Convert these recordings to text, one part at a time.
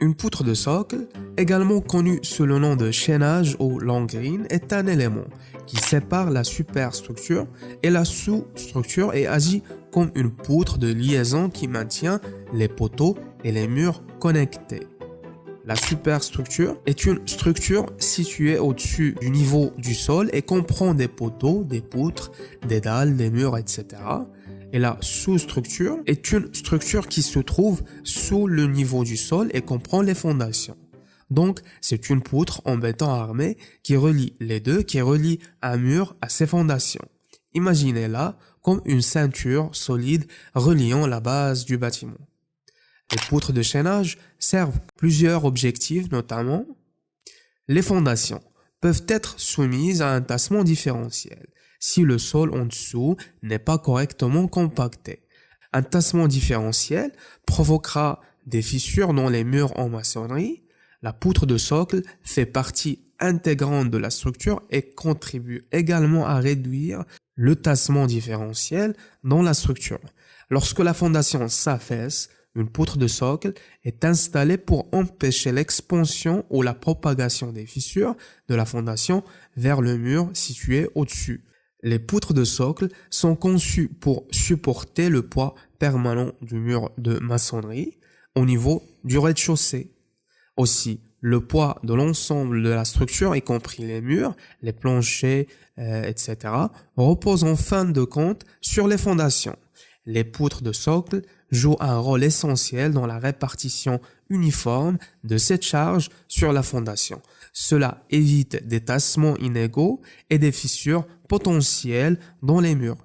Une poutre de socle, également connue sous le nom de chaînage ou langrine, est un élément qui sépare la superstructure et la sous-structure et agit comme une poutre de liaison qui maintient les poteaux et les murs connectés. La superstructure est une structure située au-dessus du niveau du sol et comprend des poteaux, des poutres, des dalles, des murs, etc. Et la sous-structure est une structure qui se trouve sous le niveau du sol et comprend les fondations. Donc, c'est une poutre en béton armé qui relie les deux, qui relie un mur à ses fondations. Imaginez-la comme une ceinture solide reliant la base du bâtiment. Les poutres de chaînage servent plusieurs objectifs, notamment les fondations peuvent être soumises à un tassement différentiel si le sol en dessous n'est pas correctement compacté. Un tassement différentiel provoquera des fissures dans les murs en maçonnerie. La poutre de socle fait partie intégrante de la structure et contribue également à réduire le tassement différentiel dans la structure. Lorsque la fondation s'affaisse, une poutre de socle est installée pour empêcher l'expansion ou la propagation des fissures de la fondation vers le mur situé au-dessus. Les poutres de socle sont conçues pour supporter le poids permanent du mur de maçonnerie au niveau du rez-de-chaussée. Aussi, le poids de l'ensemble de la structure, y compris les murs, les planchers, etc., repose en fin de compte sur les fondations. Les poutres de socle jouent un rôle essentiel dans la répartition uniforme de cette charge sur la fondation. Cela évite des tassements inégaux et des fissures potentielles dans les murs.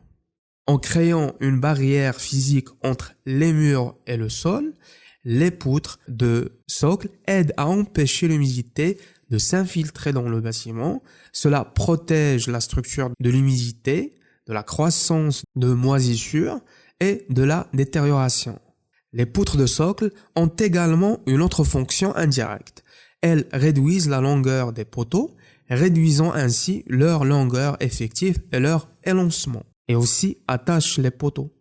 En créant une barrière physique entre les murs et le sol, les poutres de socle aident à empêcher l'humidité de s'infiltrer dans le bâtiment. Cela protège la structure de l'humidité, de la croissance de moisissures et de la détérioration. Les poutres de socle ont également une autre fonction indirecte. Elles réduisent la longueur des poteaux, réduisant ainsi leur longueur effective et leur élancement, et aussi attachent les poteaux.